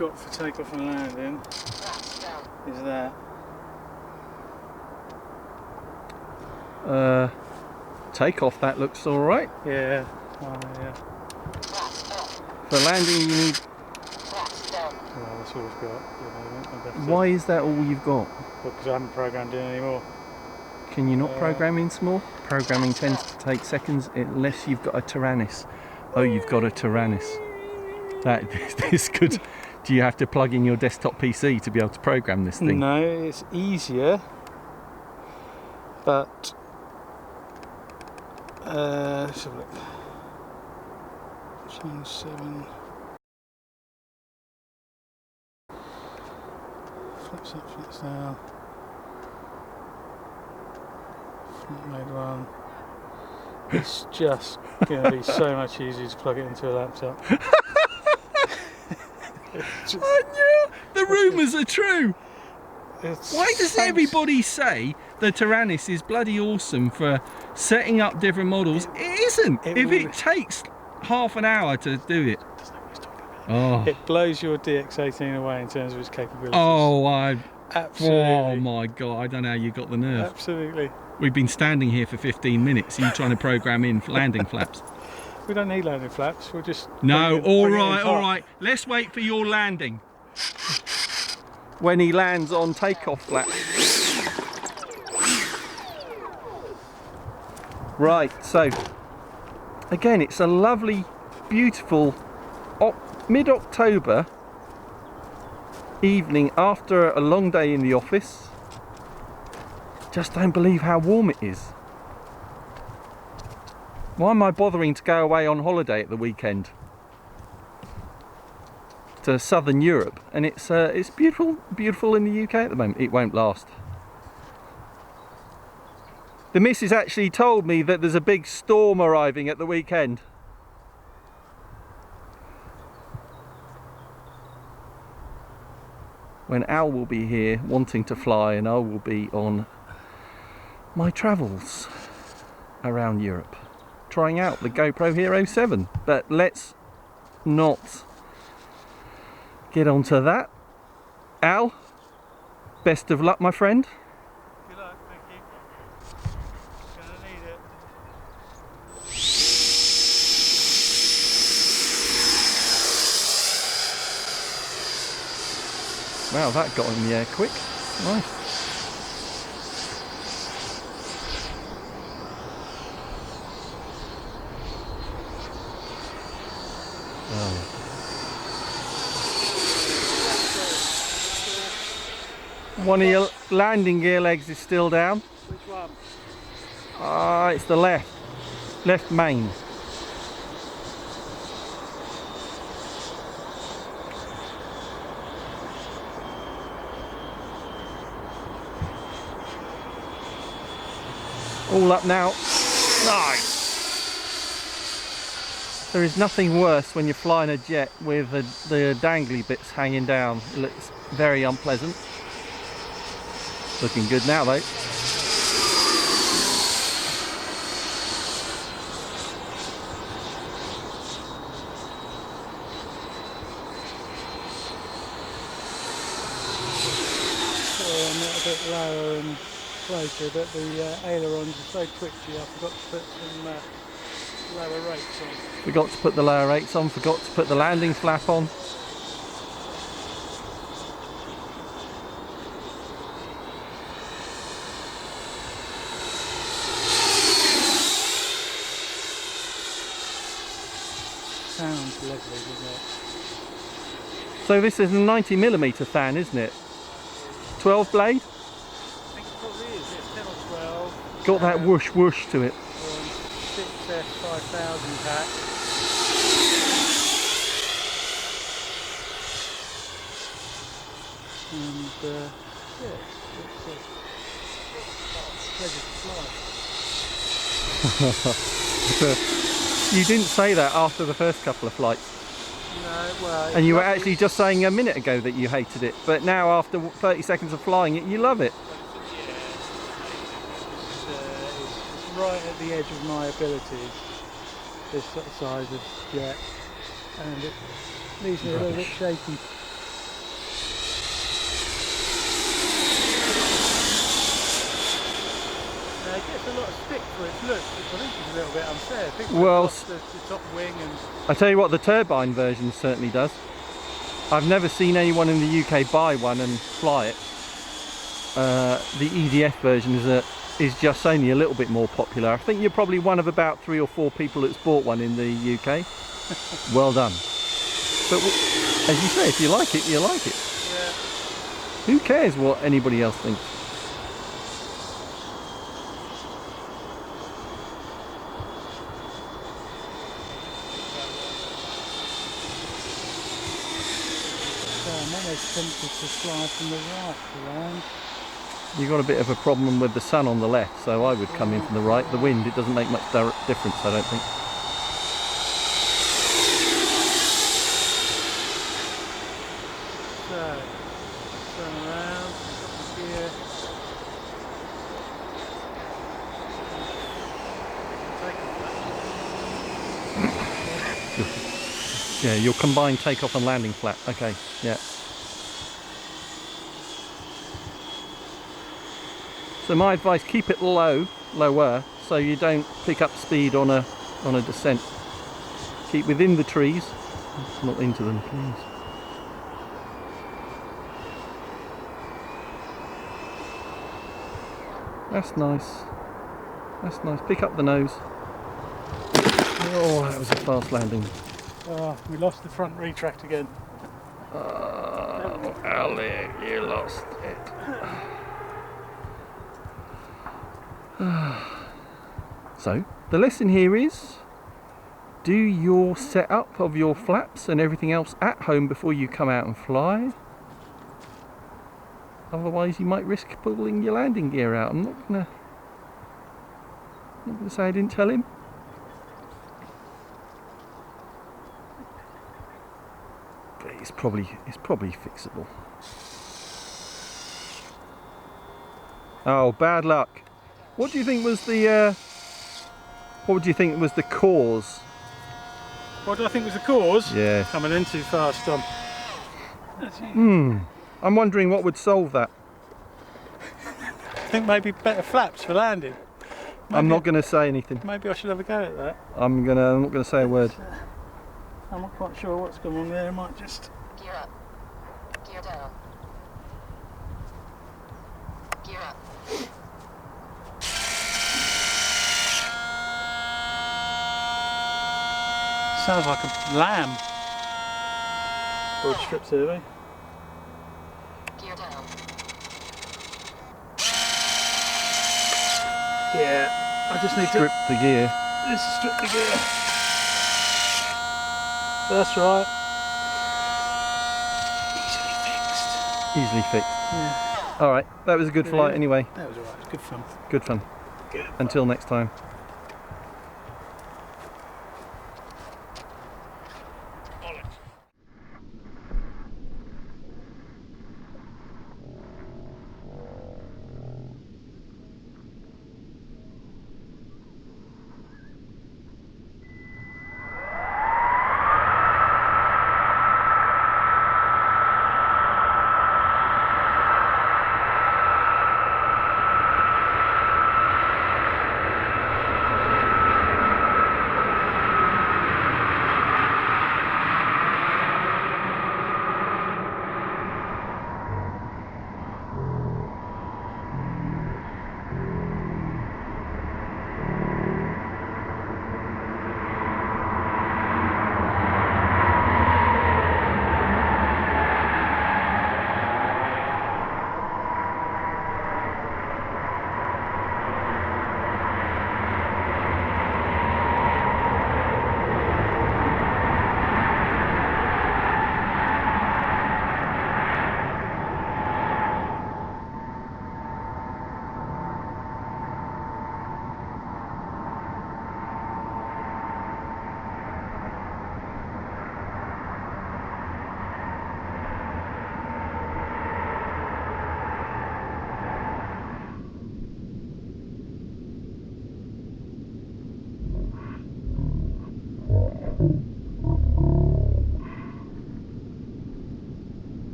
got for takeoff and landing is that. Takeoff, that looks alright. Yeah. Yeah. For landing you need... Well, that's all we've got. Why is that all you've got? Because I haven't programmed in anymore. Can you not program in small? Programming tends to take seconds unless you've got a Tyrannus. Oh, you've got a Tyrannus. This could... Do you have to plug in your desktop PC to be able to program this thing? No, it's easier. But... let's have a look. Change 7. Flips up, flips down. Flip mode 1. It's just going to be so much easier to plug it into a laptop. I knew the rumours are true. Why does everybody say the Tyrannus is bloody awesome for setting up different models? It isn't. If it takes half an hour to do it. Oh. It blows your DX18 away in terms of its capabilities. Oh, absolutely. Oh my god, I don't know how you got the nerve. Absolutely. We've been standing here for 15 minutes. Are you trying to program in landing flaps? We don't need landing flaps. We'll just... No, all right. Let's wait for your landing. When he lands on takeoff flaps. Right, so again, it's a lovely, beautiful mid-October evening after a long day in the office. Just don't believe how warm it is. Why am I bothering to go away on holiday at the weekend to southern Europe? And it's beautiful in the UK at the moment. It won't last. The missus actually told me that there's a big storm arriving at the weekend. When Al will be here wanting to fly and I will be on my travels around Europe trying out the GoPro Hero 7. But let's not get onto that. Al, best of luck, my friend. Good luck, thank you. Gonna need it. Wow, that got in the air quick. Nice. One of your landing gear legs is still down. Which one? It's the left main. All up now. Nice. There is nothing worse when you're flying a jet with the dangly bits hanging down. It looks very unpleasant. Looking good now though. I'm a bit lower and closer, but the ailerons are so twitchy I forgot to put some lower rates on. Forgot to put the lower rates on, forgot to put the landing flap on. Sounds lovely, doesn't it? So this is a 90mm fan, isn't it? 12 blade? I think it probably is, yeah, 10 or 12. Got that whoosh whoosh to it. 6S 5000 pack. And yeah, it's a pleasure to fly. You didn't say that after the first couple of flights. No, well... And you were actually just saying a minute ago that you hated it, but now after 30 seconds of flying it, you love it. Yeah, it's right at the edge of my abilities, this sort of size of jet, and it leaves me a little bit shaky. it gets a lot of stick for its looks, which I think is a little bit unfair. People Well, lost the top wing and... I tell you what, the turbine version certainly does. I've never seen anyone in the UK buy one and fly it. The EDF version is just only a little bit more popular. I think you're probably one of about 3 or 4 people that's bought one in the UK. Well done. But as you say, if you like it, you like it. Yeah. Who cares what anybody else thinks? I'm almost tempted to fly from the right to land. You've got a bit of a problem with the sun on the left, so I would come in from the right. The wind, it doesn't make much difference, I don't think. So, turn around, got the gear. Yeah, your combined takeoff and landing flap. Okay, yeah. So my advice, keep it lower, so you don't pick up speed on a descent. Keep within the trees, not into them, please. That's nice. That's nice. Pick up the nose. Oh, that was a fast landing. Oh, we lost the front retract again. Oh, Ali, you lost it. So, the lesson here is, do your setup of your flaps and everything else at home before you come out and fly. Otherwise you might risk pulling your landing gear out. I'm not gonna say I didn't tell him. But it's probably fixable. Oh, bad luck. What do you think was the what would you think was the cause? What do I think was the cause? Yeah. Coming in too fast, Tom. I'm wondering what would solve that. I think maybe better flaps for landing. Maybe, I'm not going to say anything. Maybe I should have a go at that. I'm not going to say a word. I'm not quite sure what's going on there. I might just... Gear up. Gear down. Gear up. Sounds like a lamb. Broad strip survey. Gear down. Yeah, I just need Strip the gear. Just strip the gear. That's right. Easily fixed. Yeah. Alright, that was a good flight anyway. That was alright, it was good fun. Good fun. Good. Until next time.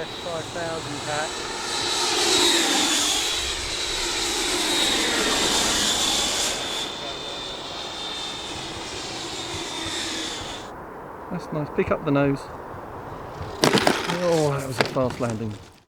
EDF 5000 pack. That's nice. Pick up the nose. Oh, that was a fast landing.